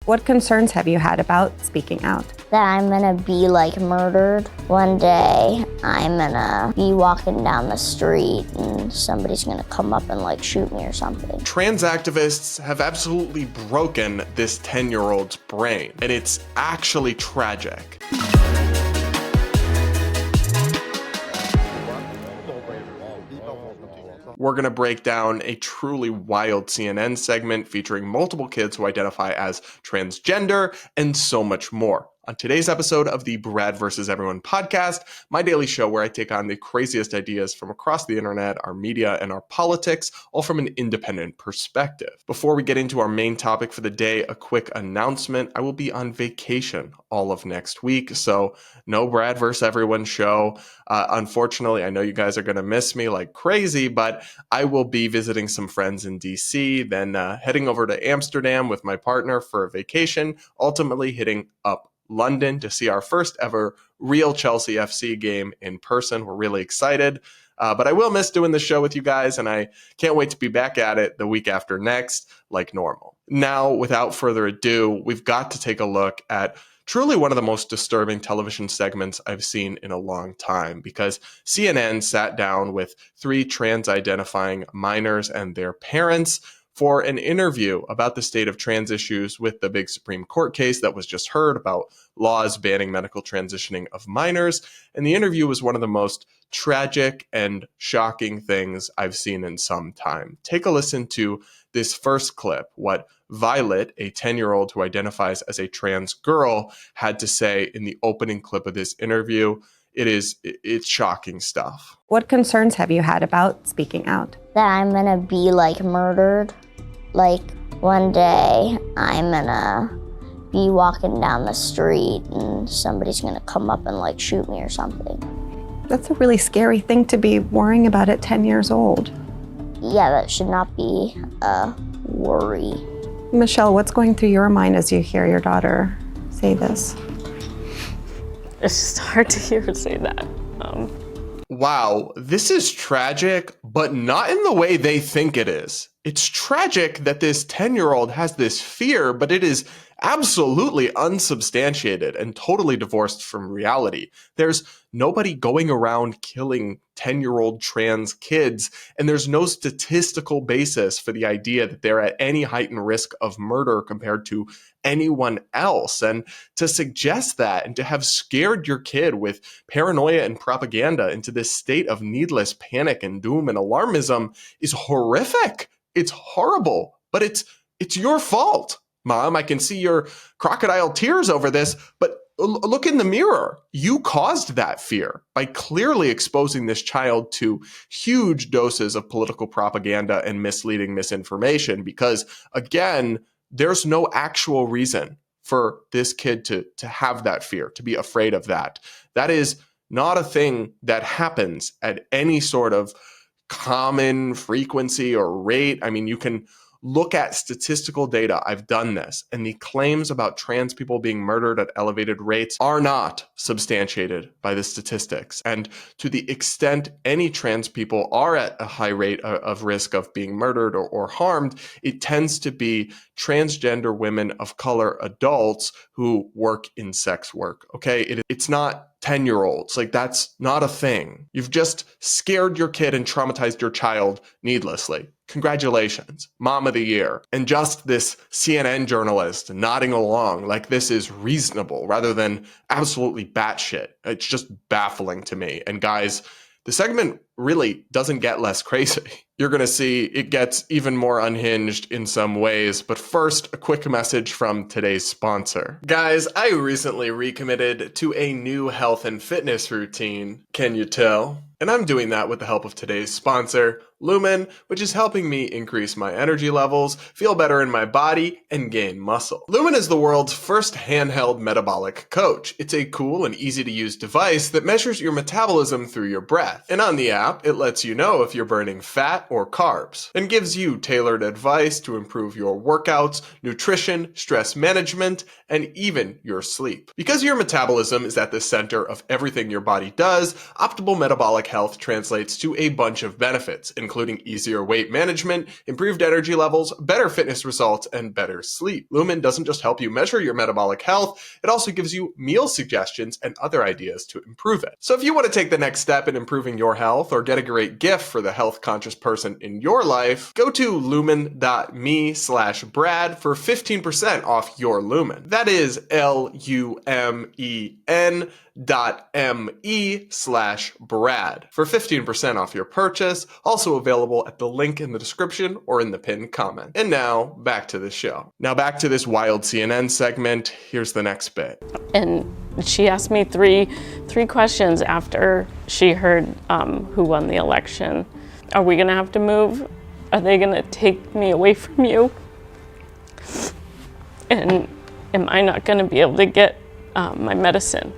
What concerns have you had about speaking out? That I'm gonna be murdered. One day I'm gonna be walking down the street and somebody's gonna come up and shoot me or something. Trans activists have absolutely broken this 10-year-old's brain, and it's actually tragic. We're going to break down a truly wild CNN segment featuring multiple kids who identify as transgender and so much more. On today's episode of the Brad vs. Everyone podcast, my daily show where I take on the craziest ideas from across the internet, our media, and our politics, all from an independent perspective. Before we get into our main topic for the day, a quick announcement. I will be on vacation all of next week, so no Brad vs. Everyone show. Unfortunately, I know you guys are going to miss me like crazy, but I will be visiting some friends in DC, then heading over to Amsterdam with my partner for a vacation, ultimately hitting up London to see our first ever real Chelsea FC game in person. We're really excited, but I will miss doing the show with you guys, and I can't wait to be back at it the week after next like normal. Now, without further ado, we've got to take a look at truly one of the most disturbing television segments I've seen in a long time, because CNN sat down with 3 trans-identifying minors and their parents for an interview about the state of trans issues with the big Supreme Court case that was just heard about laws banning medical transitioning of minors. And the interview was one of the most tragic and shocking things I've seen in some time. Take a listen to this first clip, what Violet, a 10-year-old who identifies as a trans girl, had to say in the opening clip of this interview. It's shocking stuff. What concerns have you had about speaking out? That I'm gonna be murdered. One day I'm gonna be walking down the street and somebody's gonna come up and shoot me or something. That's a really scary thing to be worrying about at 10 years old. Yeah, that should not be a worry. Michelle, what's going through your mind as you hear your daughter say this? It's just hard to hear her say that. Wow, this is tragic, but not in the way they think it is. It's tragic that this 10-year-old has this fear, but it is absolutely unsubstantiated and totally divorced from reality. There's nobody going around killing 10-year-old trans kids, and there's no statistical basis for the idea that they're at any heightened risk of murder compared to anyone else. And to suggest that and to have scared your kid with paranoia and propaganda into this state of needless panic and doom and alarmism is horrific. It's horrible, but it's your fault. Mom, I can see your crocodile tears over this, but look in the mirror. You caused that fear by clearly exposing this child to huge doses of political propaganda and misleading misinformation because, again, there's no actual reason for this kid to have that fear, to be afraid of that. That is not a thing that happens at any sort of common frequency or rate. I mean, you can look at statistical data. I've done this, and the claims about trans people being murdered at elevated rates are not substantiated by the statistics. And to the extent any trans people are at a high rate of risk of being murdered or harmed, it tends to be transgender women of color adults who work in sex work. Okay, it's not 10-year-olds. That's not a thing. You've just scared your kid and traumatized your child needlessly. Congratulations, Mom of the Year. And just this CNN journalist nodding along like this is reasonable rather than absolutely batshit. It's just baffling to me. And guys, the segment really doesn't get less crazy. You're going to see it gets even more unhinged in some ways. But first, a quick message from today's sponsor. Guys, I recently recommitted to a new health and fitness routine. Can you tell? And I'm doing that with the help of today's sponsor, Lumen, which is helping me increase my energy levels, feel better in my body, and gain muscle. Lumen is the world's first handheld metabolic coach. It's a cool and easy to use device that measures your metabolism through your breath. And on the app, app, it lets you know if you're burning fat or carbs and gives you tailored advice to improve your workouts, nutrition, stress management, and even your sleep. Because your metabolism is at the center of everything your body does, optimal metabolic health translates to a bunch of benefits, including easier weight management, improved energy levels, better fitness results, and better sleep. Lumen doesn't just help you measure your metabolic health, it also gives you meal suggestions and other ideas to improve it. So if you want to take the next step in improving your health or get a great gift for the health-conscious person in your life, go to lumen.me/Brad for 15% off your Lumen. That is LUMEN.me/Brad for 15% off your purchase, also available at the link in the description or in the pinned comment. And now, back to the show. Now back to this wild CNN segment. Here's the next bit. And she asked me three questions after she heard who won the election. Are we gonna have to move? Are they gonna take me away from you? And am I not gonna be able to get my medicine?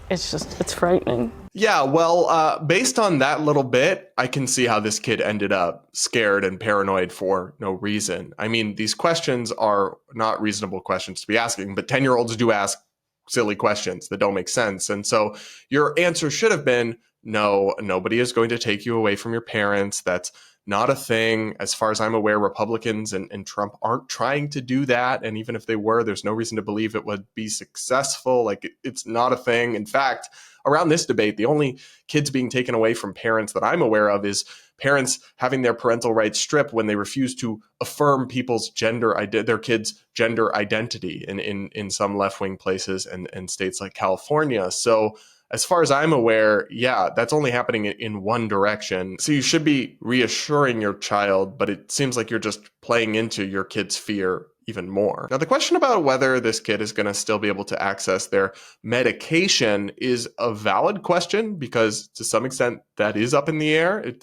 It's frightening. Yeah, well, based on that little bit, I can see how this kid ended up scared and paranoid for no reason. I mean, these questions are not reasonable questions to be asking, but 10-year-olds do ask silly questions that don't make sense. And so your answer should have been, no, nobody is going to take you away from your parents. That's not a thing. As far as I'm aware, Republicans and Trump aren't trying to do that. And even if they were, there's no reason to believe it would be successful. Like, it's not a thing. In fact, around this debate, the only kids being taken away from parents that I'm aware of is parents having their parental rights stripped when they refuse to affirm people's their kids' gender identity in some left-wing places and states like California. So as far as I'm aware, yeah, that's only happening in one direction. So you should be reassuring your child, but it seems like you're just playing into your kid's fear even more. Now, the question about whether this kid is going to still be able to access their medication is a valid question because to some extent that is up in the air.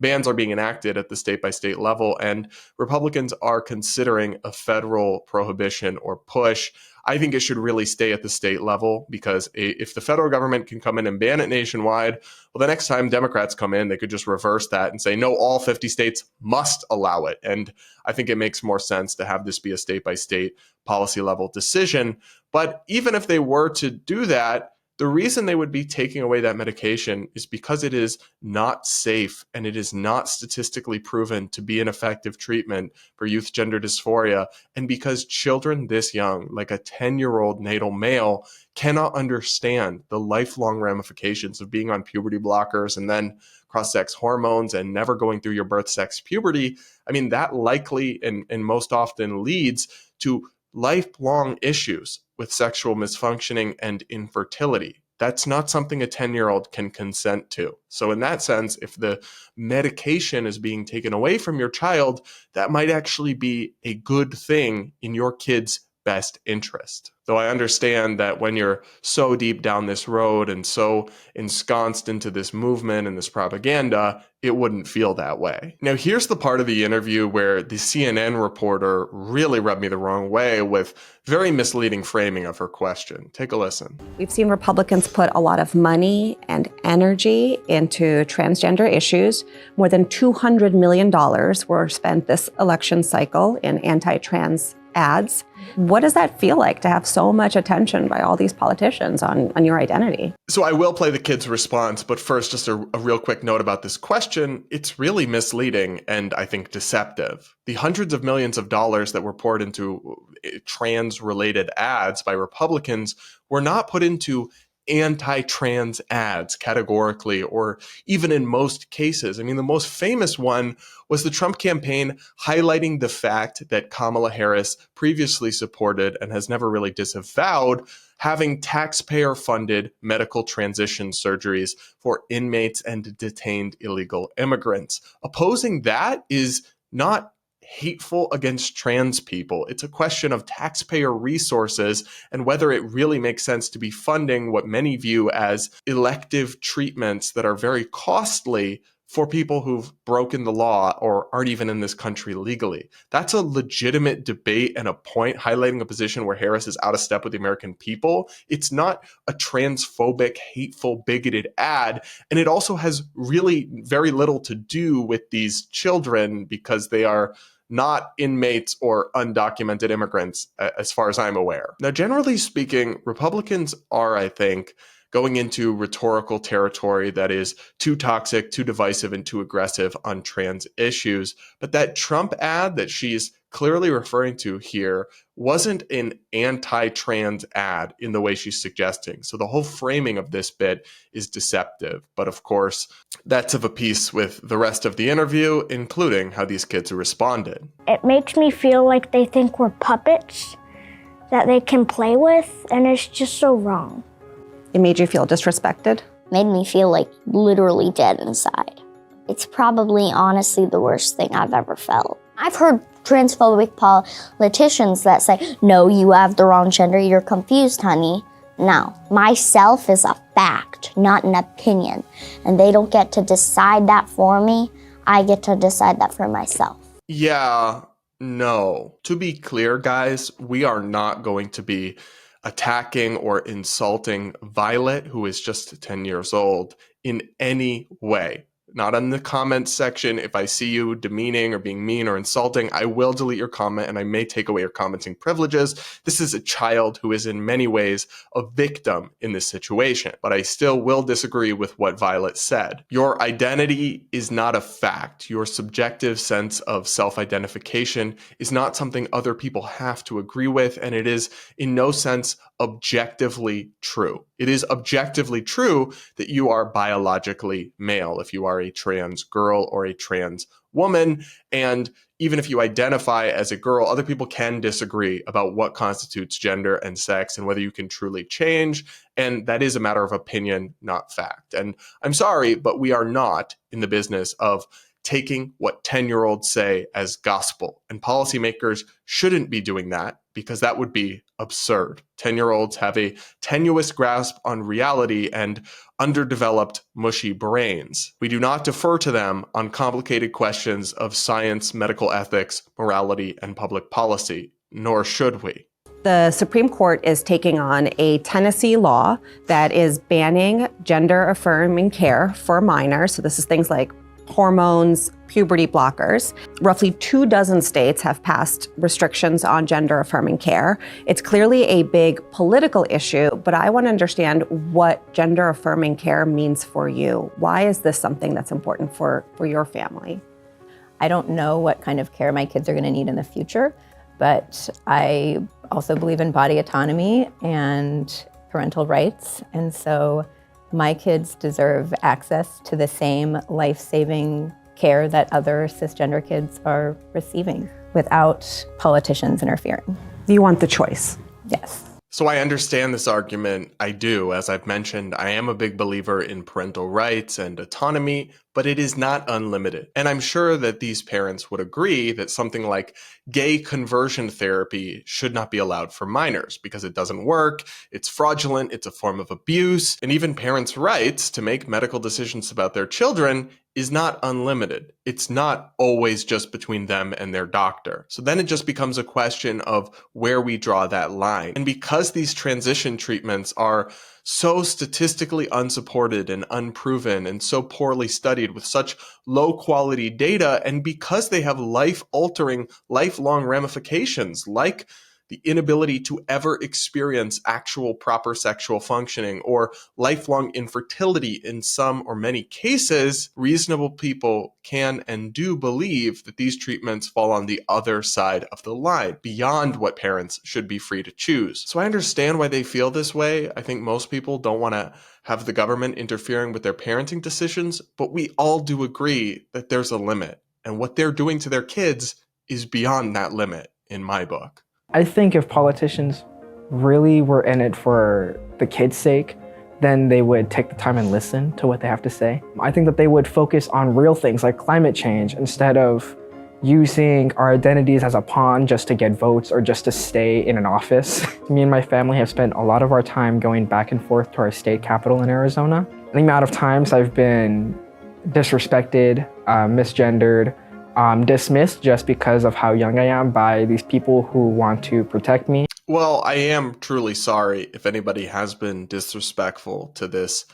Bans are being enacted at the state-by-state level, and Republicans are considering a federal prohibition or push. I think it should really stay at the state level because if the federal government can come in and ban it nationwide, well, the next time Democrats come in, they could just reverse that and say, no, all 50 states must allow it. And I think it makes more sense to have this be a state-by-state policy level decision. But even if they were to do that, the reason they would be taking away that medication is because it is not safe and it is not statistically proven to be an effective treatment for youth gender dysphoria. And because children this young, like a 10-year-old natal male, cannot understand the lifelong ramifications of being on puberty blockers and then cross-sex hormones and never going through your birth sex puberty, I mean, that likely and most often leads to lifelong issues with sexual misfunctioning and infertility. That's not something a 10-year-old can consent to. So in that sense, if the medication is being taken away from your child, that might actually be a good thing in your kid's best interest. Though I understand that when you're so deep down this road and so ensconced into this movement and this propaganda, it wouldn't feel that way. Now, here's the part of the interview where the CNN reporter really rubbed me the wrong way with very misleading framing of her question. Take a listen. We've seen Republicans put a lot of money and energy into transgender issues. More than $200 million were spent this election cycle in anti-trans ads. What does that feel like to have so much attention by all these politicians on your identity? So I will play the kid's response, but first, just a real quick note about this question. It's really misleading and I think deceptive. The hundreds of millions of dollars that were poured into trans-related ads by Republicans were not put into anti-trans ads categorically, or even in most cases. I mean, the most famous one was the Trump campaign highlighting the fact that Kamala Harris previously supported and has never really disavowed having taxpayer-funded medical transition surgeries for inmates and detained illegal immigrants. Opposing that is not hateful against trans people. It's a question of taxpayer resources and whether it really makes sense to be funding what many view as elective treatments that are very costly for people who've broken the law or aren't even in this country legally. That's a legitimate debate and a point highlighting a position where Harris is out of step with the American people. It's not a transphobic, hateful, bigoted ad. And it also has really very little to do with these children because they are not inmates or undocumented immigrants, as far as I'm aware. Now, generally speaking, Republicans are, I think, going into rhetorical territory that is too toxic, too divisive, and too aggressive on trans issues. But that Trump ad that she's clearly referring to here wasn't an anti-trans ad in the way she's suggesting. So the whole framing of this bit is deceptive. But of course, that's of a piece with the rest of the interview, including how these kids responded. It makes me feel like they think we're puppets that they can play with, and it's just so wrong. It made you feel disrespected? Made me feel like literally dead inside. It's probably honestly the worst thing I've ever felt. I've heard transphobic politicians that say, no, you have the wrong gender, you're confused, honey. No, myself is a fact, not an opinion. And they don't get to decide that for me. I get to decide that for myself. Yeah, no. To be clear, guys, we are not going to be attacking or insulting Violet, who is just 10 years old, in any way. Not in the comments section. If I see you demeaning or being mean or insulting, I will delete your comment and I may take away your commenting privileges. This is a child who is in many ways a victim in this situation, but I still will disagree with what Violet said. Your identity is not a fact. Your subjective sense of self-identification is not something other people have to agree with, and it is in no sense objectively true. It is objectively true that you are biologically male if you are a trans girl or a trans woman. And even if you identify as a girl, other people can disagree about what constitutes gender and sex and whether you can truly change. And that is a matter of opinion, not fact. And I'm sorry, but we are not in the business of taking what 10-year-olds say as gospel. And policymakers shouldn't be doing that because that would be absurd. 10-year-olds have a tenuous grasp on reality and underdeveloped, mushy brains. We do not defer to them on complicated questions of science, medical ethics, morality, and public policy, nor should we. The Supreme Court is taking on a Tennessee law that is banning gender-affirming care for minors. So this is things like hormones, puberty blockers. Roughly 24 states have passed restrictions on gender-affirming care. It's clearly a big political issue, but I want to understand what gender-affirming care means for you. Why is this something that's important for your family? I don't know what kind of care my kids are going to need in the future, but I also believe in body autonomy and parental rights, and so my kids deserve access to the same life-saving care that other cisgender kids are receiving without politicians interfering. You want the choice? Yes. So I understand this argument. I do. As I've mentioned, I am a big believer in parental rights and autonomy, but it is not unlimited. And I'm sure that these parents would agree that something like gay conversion therapy should not be allowed for minors because it doesn't work, it's fraudulent, it's a form of abuse, and even parents' rights to make medical decisions about their children is not unlimited. It's not always just between them and their doctor. So then it just becomes a question of where we draw that line. And because these transition treatments are so statistically unsupported and unproven and so poorly studied with such low quality data, and because they have life-altering, lifelong ramifications like the inability to ever experience actual proper sexual functioning or lifelong infertility in some or many cases, reasonable people can and do believe that these treatments fall on the other side of the line, beyond what parents should be free to choose. So I understand why they feel this way. I think most people don't want to have the government interfering with their parenting decisions, but we all do agree that there's a limit, and what they're doing to their kids is beyond that limit, in my book. I think if politicians really were in it for the kids' sake, then they would take the time and listen to what they have to say. I think that they would focus on real things like climate change instead of using our identities as a pawn just to get votes or just to stay in an office. Me and my family have spent a lot of our time going back and forth to our state capital in Arizona. The amount of times I've been disrespected, misgendered, dismissed just because of how young I am by these people who want to protect me. Well, I am truly sorry if anybody has been disrespectful to this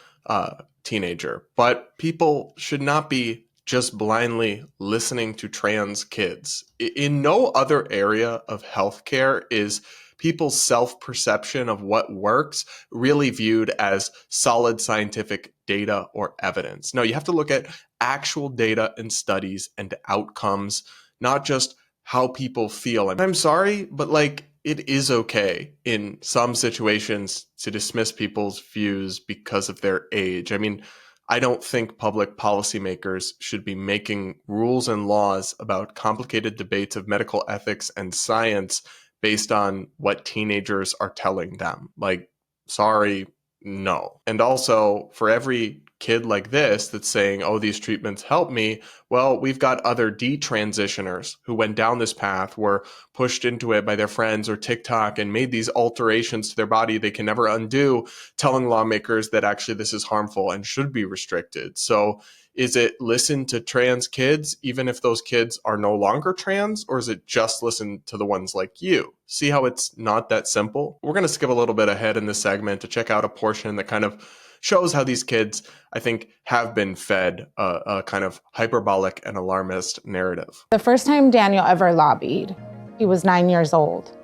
teenager, but people should not be just blindly listening to trans kids. In no other area of healthcare is people's self-perception of what works really viewed as solid scientific data or evidence. No, you have to look at actual data and studies and outcomes, not just how people feel. And I'm sorry, but like, it is okay in some situations to dismiss people's views because of their age. I mean, I don't think public policymakers should be making rules and laws about complicated debates of medical ethics and science based on what teenagers are telling them. Like, sorry, no. And also, for every kid like this that's saying, oh, these treatments help me, well, we've got other detransitioners who went down this path, were pushed into it by their friends or TikTok and made these alterations to their body they can never undo, telling lawmakers that actually this is harmful and should be restricted. So is it listen to trans kids, even if those kids are no longer trans, or is it just listen to the ones like you? See how it's not that simple? We're going to skip a little bit ahead in this segment to check out a portion that kind of shows how these kids, I think, have been fed a kind of hyperbolic and alarmist narrative. The first time Daniel ever lobbied, he was 9 years old,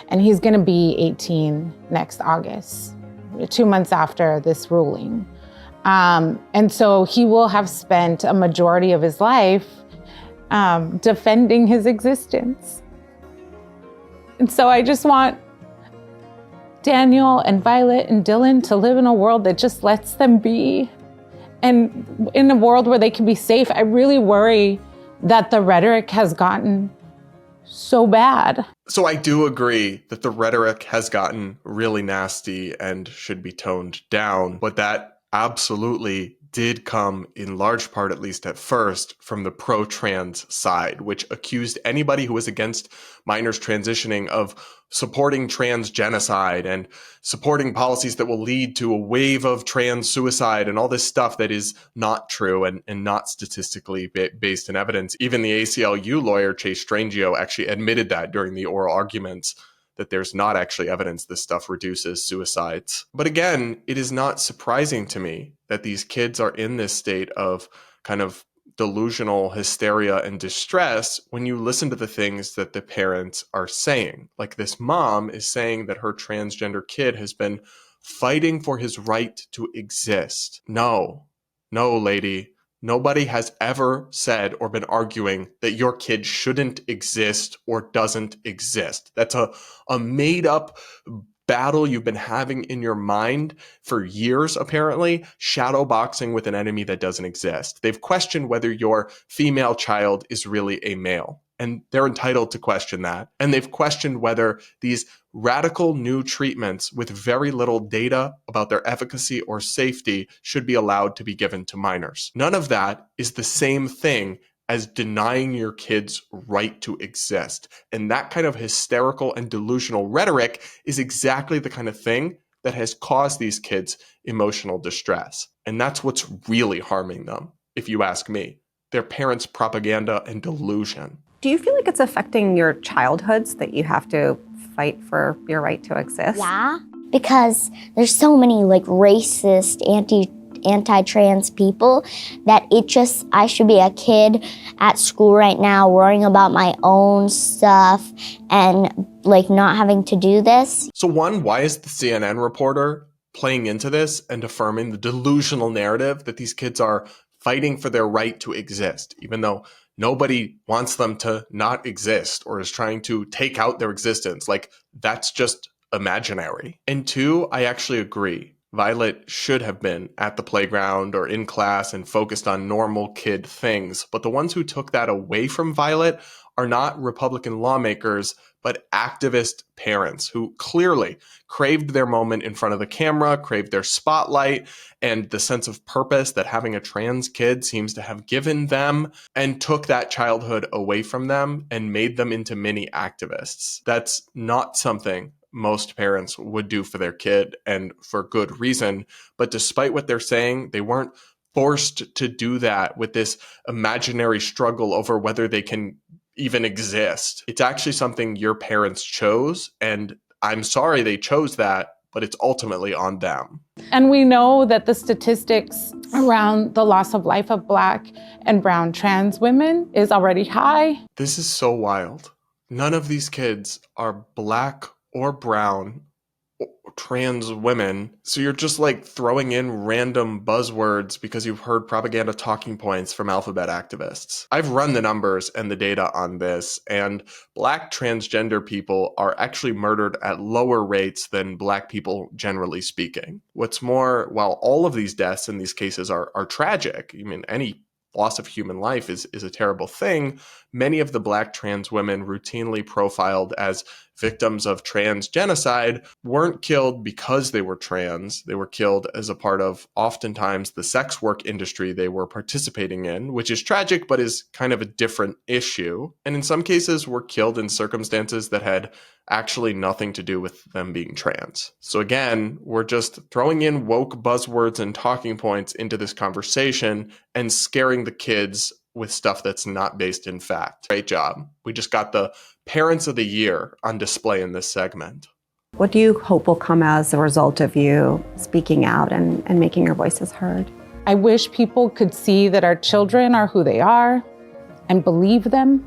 and he's going to be 18 next August, 2 months after this ruling. And so he will have spent a majority of his life defending his existence. And so I just want Daniel and Violet and Dylan to live in a world that just lets them be, and in a world where they can be safe. I really worry that the rhetoric has gotten so bad. So I do agree that the rhetoric has gotten really nasty and should be toned down, but that absolutely did come, in large part, at least at first, from the pro-trans side, which accused anybody who was against minors transitioning of supporting trans genocide and supporting policies that will lead to a wave of trans suicide and all this stuff that is not true and not statistically based in evidence. Even the ACLU lawyer, Chase Strangio, actually admitted that during the oral arguments, that there's not actually evidence this stuff reduces suicides. But again, it is not surprising to me that these kids are in this state of kind of delusional hysteria and distress when you listen to the things that the parents are saying. Like, this mom is saying that her transgender kid has been fighting for his right to exist. No, lady. Nobody has ever said or been arguing that your kid shouldn't exist or doesn't exist. That's a made up battle you've been having in your mind for years, apparently, shadow boxing with an enemy that doesn't exist. They've questioned whether your female child is really a male, and they're entitled to question that. And they've questioned whether these radical new treatments with very little data about their efficacy or safety should be allowed to be given to minors. None of that is the same thing as denying your kids' right to exist. And that kind of hysterical and delusional rhetoric is exactly the kind of thing that has caused these kids emotional distress. And that's what's really harming them, if you ask me. Their parents' propaganda and delusion. Do you feel like it's affecting your childhoods that you have to fight for your right to exist? Yeah, because there's so many like racist, anti-trans people that I should be a kid at school right now worrying about my own stuff and like not having to do this. So one, why is the CNN reporter playing into this and affirming the delusional narrative that these kids are fighting for their right to exist, even though nobody wants them to not exist or is trying to take out their existence? Like, that's just imaginary. And two, I actually agree. Violet should have been at the playground or in class and focused on normal kid things. But the ones who took that away from Violet are not Republican lawmakers, but activist parents who clearly craved their moment in front of the camera, craved their spotlight, and the sense of purpose that having a trans kid seems to have given them, and took that childhood away from them and made them into mini activists. That's not something most parents would do for their kid, and for good reason. But despite what they're saying, they weren't forced to do that with this imaginary struggle over whether they can even exist. It's actually something your parents chose, and I'm sorry they chose that, but it's ultimately on them. And we know that the statistics around the loss of life of Black and brown trans women is already high. This is so wild. None of these kids are Black or brown or trans women. So you're just like throwing in random buzzwords because you've heard propaganda talking points from alphabet activists. I've run the numbers and the data on this, and Black transgender people are actually murdered at lower rates than Black people generally speaking. What's more, while all of these deaths in these cases are tragic, I mean, any loss of human life is a terrible thing, many of the Black trans women routinely profiled as victims of trans genocide weren't killed because they were trans. They were killed as a part of oftentimes the sex work industry they were participating in, which is tragic, but is kind of a different issue. And in some cases were killed in circumstances that had actually nothing to do with them being trans. So again, we're just throwing in woke buzzwords and talking points into this conversation and scaring the kids with stuff that's not based in fact. Great job. We just got the Parents of the Year on display in this segment. What do you hope will come as a result of you speaking out and making your voices heard? I wish people could see that our children are who they are and believe them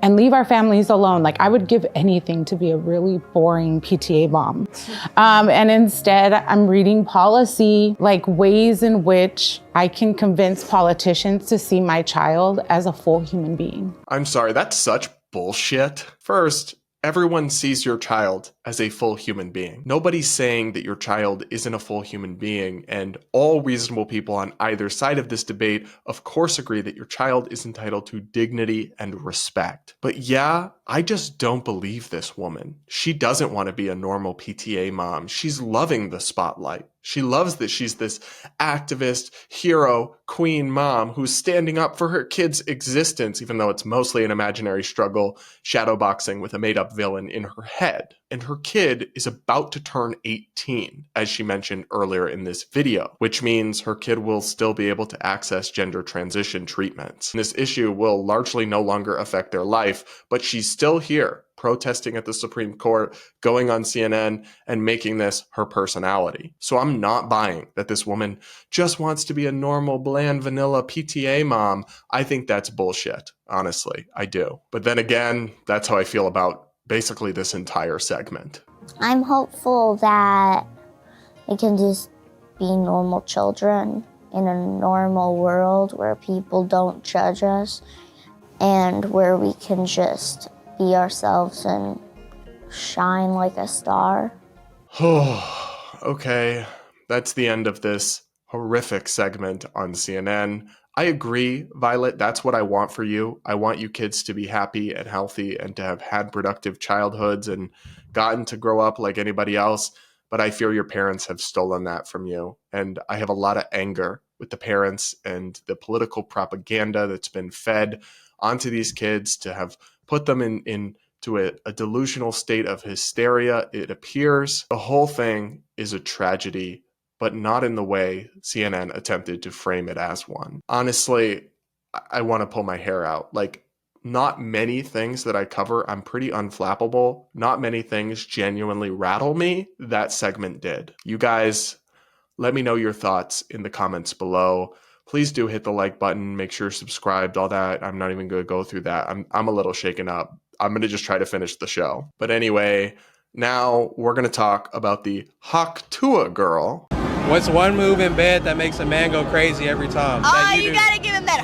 and leave our families alone. Like, I would give anything to be a really boring PTA mom. And instead, I'm reading policy, like ways in which I can convince politicians to see my child as a full human being. I'm sorry, that's such bullshit. First, everyone sees your child as a full human being. Nobody's saying that your child isn't a full human being, and all reasonable people on either side of this debate, of course, agree that your child is entitled to dignity and respect. But yeah, I just don't believe this woman. She doesn't want to be a normal PTA mom. She's loving the spotlight. She loves that she's this activist, hero, queen mom who's standing up for her kid's existence, even though it's mostly an imaginary struggle, shadowboxing with a made-up villain in her head. And her kid is about to turn 18, as she mentioned earlier in this video, which means her kid will still be able to access gender transition treatments. And this issue will largely no longer affect their life, but she's still here, protesting at the Supreme Court, going on CNN, and making this her personality. So I'm not buying that this woman just wants to be a normal, bland, vanilla PTA mom. I think that's bullshit, honestly, I do. But then again, that's how I feel about basically this entire segment. I'm hopeful that we can just be normal children in a normal world where people don't judge us and where we can just be ourselves and shine like a star. Okay, that's the end of this horrific segment on CNN. I agree, Violet, that's what I want for you. I want you kids to be happy and healthy and to have had productive childhoods and gotten to grow up like anybody else. But I fear your parents have stolen that from you. And I have a lot of anger with the parents and the political propaganda that's been fed onto these kids to have put them into a delusional state of hysteria. It appears the whole thing is a tragedy, but not in the way CNN attempted to frame it as one. Honestly, I want to pull my hair out. Like, not many things that I cover, I'm pretty unflappable. Not many things genuinely rattle me. That segment did. You guys, let me know your thoughts in the comments below. Please do hit the like button, make sure you're subscribed, all that. I'm not even going to go through that. I'm a little shaken up. I'm going to just try to finish the show. But anyway, now we're going to talk about the Tuah girl. What's one move in bed that makes a man go crazy every time? You gotta give him that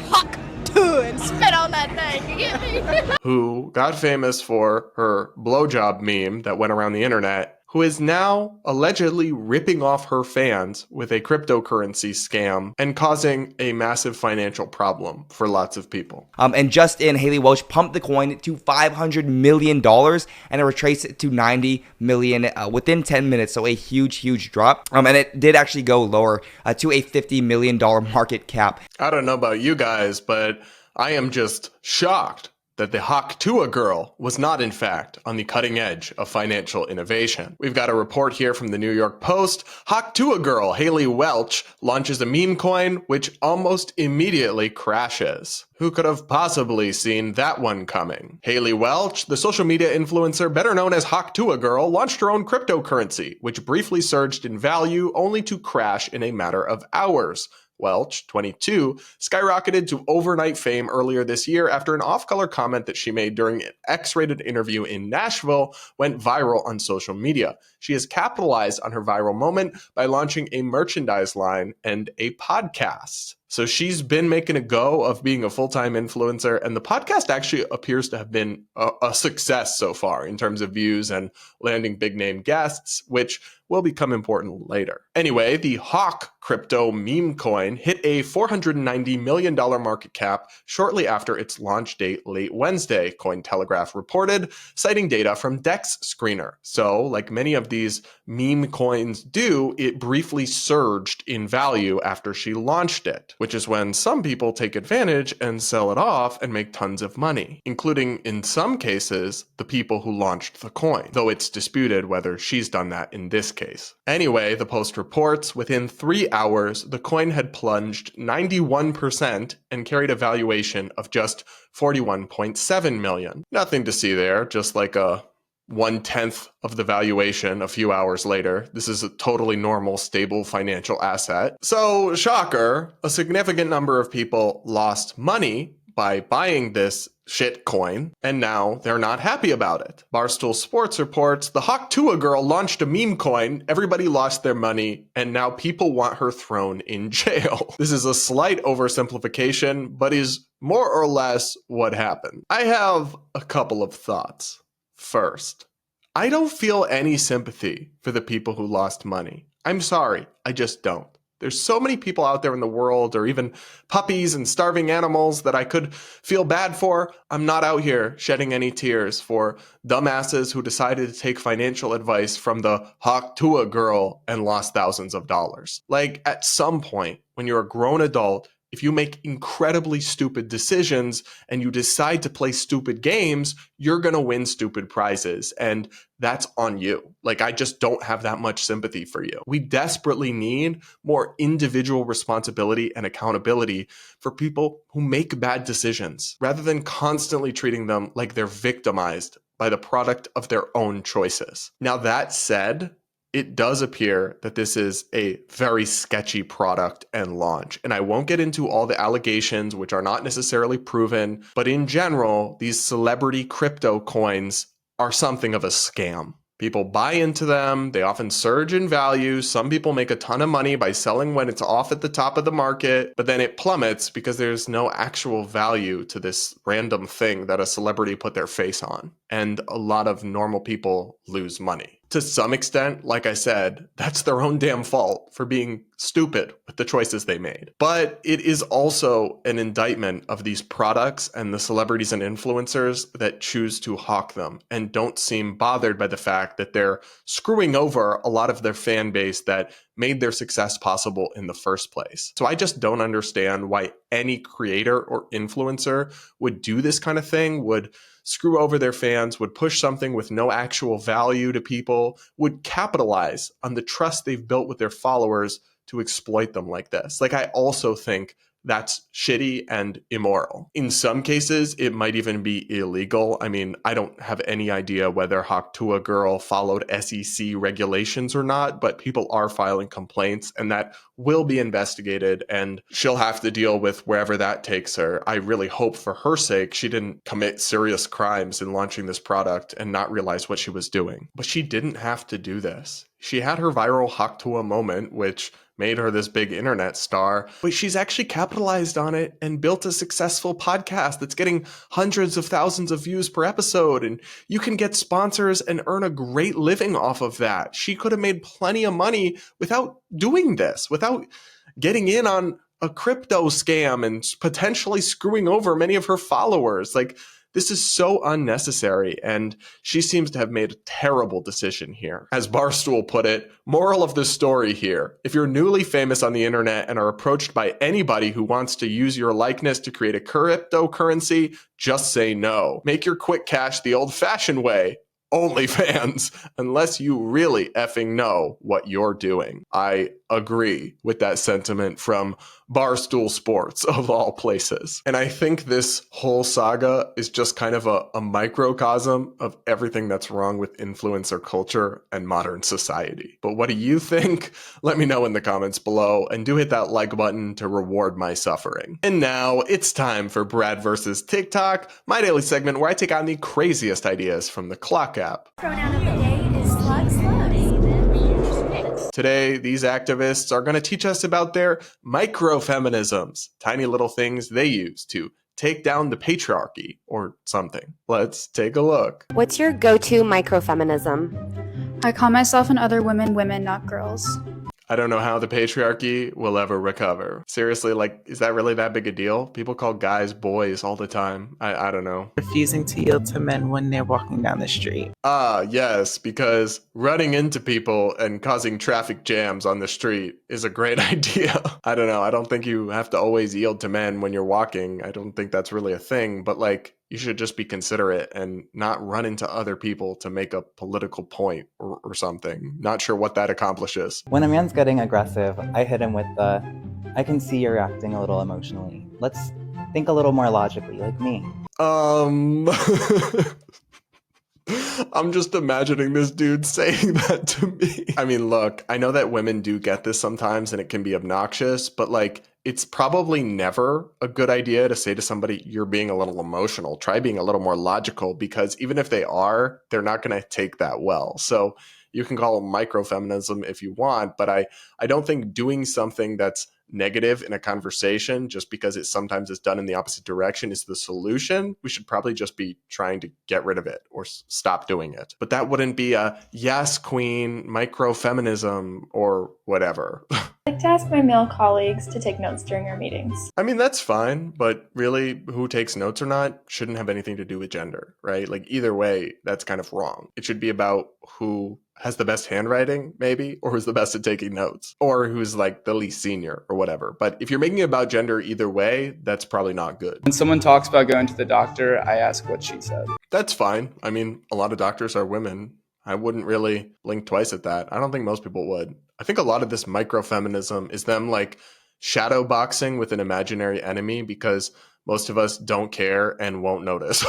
Tuah and spit on that thing, you get me? Who got famous for her blowjob meme that went around the internet, who is now allegedly ripping off her fans with a cryptocurrency scam and causing a massive financial problem for lots of people. And just in, Haley Welch pumped the coin to $500 million and it retraced it to $90 million within 10 minutes. So a huge drop. And it did actually go lower to a $50 million market cap. I don't know about you guys, but I am just shocked that the Hawk Tuah girl was not, in fact, on the cutting edge of financial innovation. We've got a report here from the New York Post. Hawk Tuah girl Haley Welch launches a meme coin, which almost immediately crashes. Who could have possibly seen that one coming? Haley Welch, the social media influencer better known as Hawk Tuah girl, launched her own cryptocurrency, which briefly surged in value only to crash in a matter of hours. Welch, 22, skyrocketed to overnight fame earlier this year after an off-color comment that she made during an X-rated interview in Nashville went viral on social media. She has capitalized on her viral moment by launching a merchandise line and a podcast. So she's been making a go of being a full-time influencer, and the podcast actually appears to have been a success so far in terms of views and landing big-name guests, which will become important later. Anyway, the Hawk crypto meme coin hit a $490 million market cap shortly after its launch date late Wednesday, Cointelegraph reported, citing data from Dex Screener. So, like many of these meme coins do, it briefly surged in value after she launched it, which is when some people take advantage and sell it off and make tons of money, including, in some cases, the people who launched the coin, though it's disputed whether she's done that in this case. Anyway, the Post reports within 3 hours, the coin had plunged 91% and carried a valuation of just $41.7 million. Nothing to see there, just like a 1/10 of the valuation a few hours later. This is a totally normal, stable financial asset. So, shocker, a significant number of people lost money by buying this shit coin, and now they're not happy about it. Barstool Sports reports, the Hawk Tuah girl launched a meme coin, everybody lost their money, and now people want her thrown in jail. This is a slight oversimplification, but is more or less what happened. I have a couple of thoughts. First, I don't feel any sympathy for the people who lost money. I'm sorry, I just don't. There's so many people out there in the world, or even puppies and starving animals, that I could feel bad for. I'm not out here shedding any tears for dumbasses who decided to take financial advice from the Hawk Tuah girl and lost thousands of dollars. Like, at some point, when you're a grown adult, if you make incredibly stupid decisions and you decide to play stupid games, you're going to win stupid prizes. And that's on you. Like, I just don't have that much sympathy for you. We desperately need more individual responsibility and accountability for people who make bad decisions, rather than constantly treating them like they're victimized by the product of their own choices. Now, that said, it does appear that this is a very sketchy product and launch. And I won't get into all the allegations, which are not necessarily proven, but in general, these celebrity crypto coins are something of a scam. People buy into them, they often surge in value. Some people make a ton of money by selling when it's off at the top of the market, but then it plummets because there's no actual value to this random thing that a celebrity put their face on. And a lot of normal people lose money. To some extent, like I said, that's their own damn fault for being stupid with the choices they made. But it is also an indictment of these products and the celebrities and influencers that choose to hawk them and don't seem bothered by the fact that they're screwing over a lot of their fan base that made their success possible in the first place. So I just don't understand why any creator or influencer would do this kind of thing, would screw over their fans, would push something with no actual value to people, would capitalize on the trust they've built with their followers to exploit them like this. Like, I also think that's shitty and immoral. In some cases, it might even be illegal. I mean, I don't have any idea whether Hawk Tuah girl followed SEC regulations or not, but people are filing complaints, and that will be investigated, and she'll have to deal with wherever that takes her. I really hope for her sake she didn't commit serious crimes in launching this product and not realize what she was doing. But she didn't have to do this. She had her viral Hawk Tuah moment, which made her this big internet star, but she's actually capitalized on it and built a successful podcast that's getting hundreds of thousands of views per episode, and you can get sponsors and earn a great living off of that. She could have made plenty of money without doing this, without getting in on a crypto scam and potentially screwing over many of her followers. Like, This is so unnecessary, and she seems to have made a terrible decision here. As Barstool put it, moral of the story here: if you're newly famous on the internet and are approached by anybody who wants to use your likeness to create a cryptocurrency, just say no. Make your quick cash the old-fashioned way. OnlyFans, unless you really effing know what you're doing. I agree with that sentiment from Barstool Sports, of all places. And I think this whole saga is just kind of a microcosm of everything that's wrong with influencer culture and modern society. But what do you think? Let me know in the comments below, and do hit that like button to reward my suffering. And now it's time for Brad versus TikTok, my daily segment where I take on the craziest ideas from the Clock app. Pronoun of the day is slugs. Today, these activists are going to teach us about their microfeminisms, tiny little things they use to take down the patriarchy or something. Let's take a look. What's your go-to microfeminism? I call myself and other women women, not girls. I don't know how the patriarchy will ever recover. Seriously, like, is that really that big a deal? People call guys boys all the time. I don't know. Refusing to yield to men when they're walking down the street. Ah, yes, because running into people and causing traffic jams on the street is a great idea. I don't know. I don't think you have to always yield to men when you're walking. I don't think that's really a thing, but like, you should just be considerate and not run into other people to make a political point or something. Not sure what that accomplishes. When a man's getting aggressive, I hit him with the, I can see you're acting a little emotionally. Let's think a little more logically, like me. I'm just imagining this dude saying that to me. I mean, look, I know that women do get this sometimes and it can be obnoxious, but like, it's probably never a good idea to say to somebody, you're being a little emotional. Try being a little more logical, because even if they are, they're not going to take that well. So you can call it microfeminism if you want, but I don't think doing something that's negative in a conversation just because it sometimes is done in the opposite direction is the solution. We should probably just be trying to get rid of it or stop doing it. But that wouldn't be a yes, queen, microfeminism or whatever. I like to ask my male colleagues to take notes during our meetings. I mean, that's fine, but really who takes notes or not shouldn't have anything to do with gender, right? Like either way, that's kind of wrong. It should be about who has the best handwriting, maybe, or who's the best at taking notes, or who's like the least senior or whatever. But if you're making it about gender either way, that's probably not good. When someone talks about going to the doctor, I ask what she said. That's fine. I mean, a lot of doctors are women. I wouldn't really blink twice at that. I don't think most people would. I think a lot of this microfeminism is them like shadow boxing with an imaginary enemy because most of us don't care and won't notice.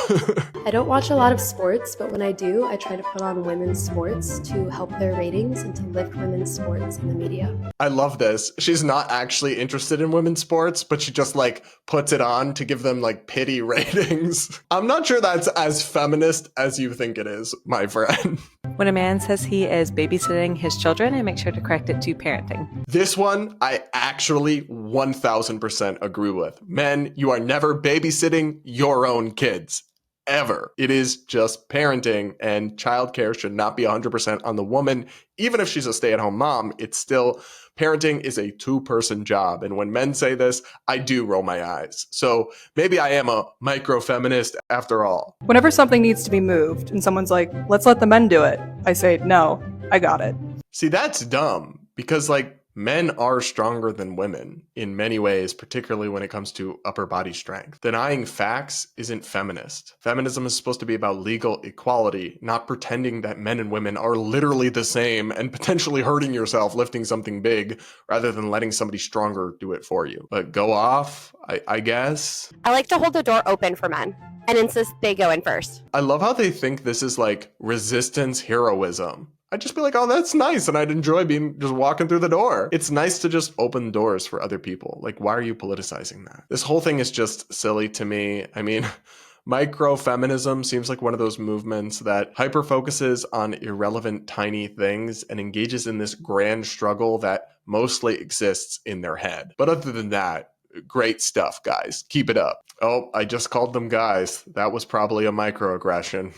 I don't watch a lot of sports, but when I do, I try to put on women's sports to help their ratings and to lift women's sports in the media. I love this. She's not actually interested in women's sports, but she just like puts it on to give them like pity ratings. I'm not sure that's as feminist as you think it is, my friend. When a man says he is babysitting his children, I make sure to correct it to parenting. This one, I actually 1000% agree with. Men, you are never babysitting your own kids. Ever. It is just parenting, and childcare should not be 100% on the woman. Even if she's a stay-at-home mom, it's still, parenting is a two-person job. And when men say this, I do roll my eyes. So maybe I am a microfeminist after all. Whenever something needs to be moved and someone's like, let's let the men do it, I say, no, I got it. See, that's dumb, because like, men are stronger than women in many ways, particularly when it comes to upper body strength. Denying facts isn't feminist. Feminism is supposed to be about legal equality, not pretending that men and women are literally the same and potentially hurting yourself lifting something big rather than letting somebody stronger do it for you. But go off, I guess. I like to hold the door open for men and insist they go in first. I love how they think this is like resistance heroism. I'd just be like, oh, that's nice. And I'd enjoy just walking through the door. It's nice to just open doors for other people. Like, why are you politicizing that? This whole thing is just silly to me. I mean, microfeminism seems like one of those movements that hyper-focuses on irrelevant, tiny things and engages in this grand struggle that mostly exists in their head. But other than that, great stuff, guys. Keep it up. Oh, I just called them guys. That was probably a microaggression.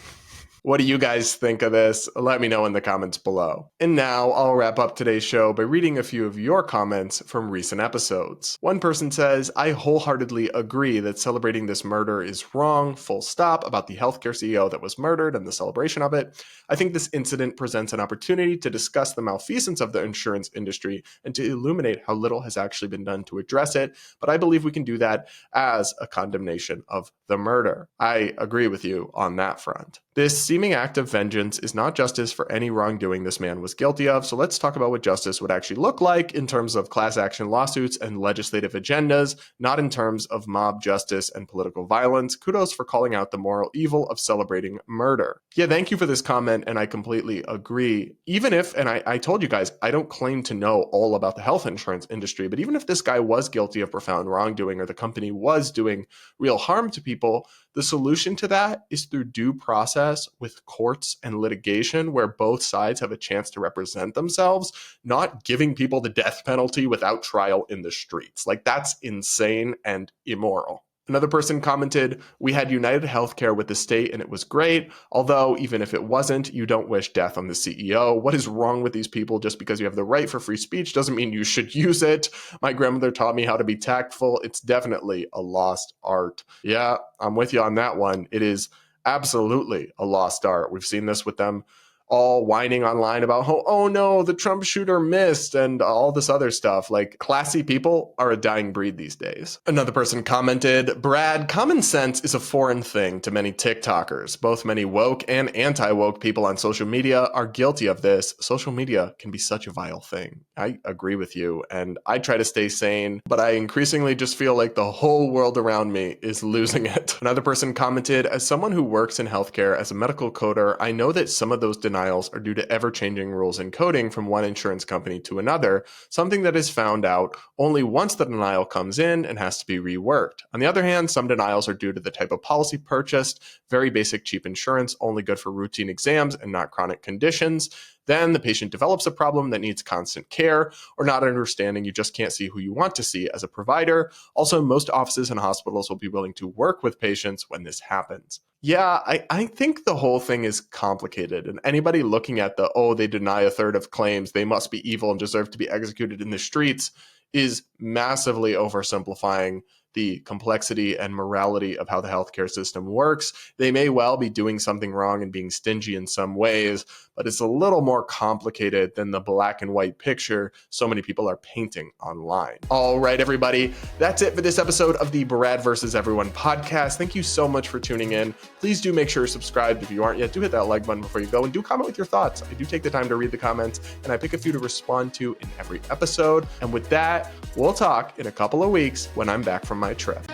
What do you guys think of this? Let me know in the comments below. And now I'll wrap up today's show by reading a few of your comments from recent episodes. One person says, I wholeheartedly agree that celebrating this murder is wrong, full stop, about the healthcare CEO that was murdered and the celebration of it. I think this incident presents an opportunity to discuss the malfeasance of the insurance industry and to illuminate how little has actually been done to address it, but I believe we can do that as a condemnation of the murder. I agree with you on that front. This seeming act of vengeance is not justice for any wrongdoing this man was guilty of, so let's talk about what justice would actually look like in terms of class action lawsuits and legislative agendas, not in terms of mob justice and political violence. Kudos for calling out the moral evil of celebrating murder. Yeah, thank you for this comment, and I completely agree. Even if, and I told you guys, I don't claim to know all about the health insurance industry, but even if this guy was guilty of profound wrongdoing or the company was doing real harm to people, the solution to that is through due process with courts and litigation where both sides have a chance to represent themselves, not giving people the death penalty without trial in the streets. Like, that's insane and immoral. Another person commented, we had United Healthcare with the state and it was great. Although, even if it wasn't, you don't wish death on the CEO. What is wrong with these people? Just because you have the right for free speech doesn't mean you should use it. My grandmother taught me how to be tactful. It's definitely a lost art. Yeah, I'm with you on that one. It is absolutely a lost art. We've seen this with them all whining online about, oh no, the Trump shooter missed and all this other stuff. Like, classy people are a dying breed these days. Another person commented, Brad, common sense is a foreign thing to many TikTokers. Both many woke and anti-woke people on social media are guilty of this. Social media can be such a vile thing. I agree with you, and I try to stay sane, but I increasingly just feel like the whole world around me is losing it. Another person commented, as someone who works in healthcare as a medical coder, I know that some of those denials are due to ever-changing rules in coding from one insurance company to another, something that is found out only once the denial comes in and has to be reworked. On the other hand, some denials are due to the type of policy purchased, very basic cheap insurance, only good for routine exams and not chronic conditions. Then the patient develops a problem that needs constant care, or not understanding you just can't see who you want to see as a provider. Also, most offices and hospitals will be willing to work with patients when this happens. Yeah, I think the whole thing is complicated, and anybody looking at they deny a third of claims, they must be evil and deserve to be executed in the streets, is massively oversimplifying the complexity and morality of how the healthcare system works. They may well be doing something wrong and being stingy in some ways, but it's a little more complicated than the black and white picture so many people are painting online. All right, everybody, that's it for this episode of the Brad vs. Everyone podcast. Thank you so much for tuning in. Please do make sure you're subscribed if you aren't yet. Do hit that like button before you go, and do comment with your thoughts. I do take the time to read the comments, and I pick a few to respond to in every episode. And with that, we'll talk in a couple of weeks when I'm back from my trip.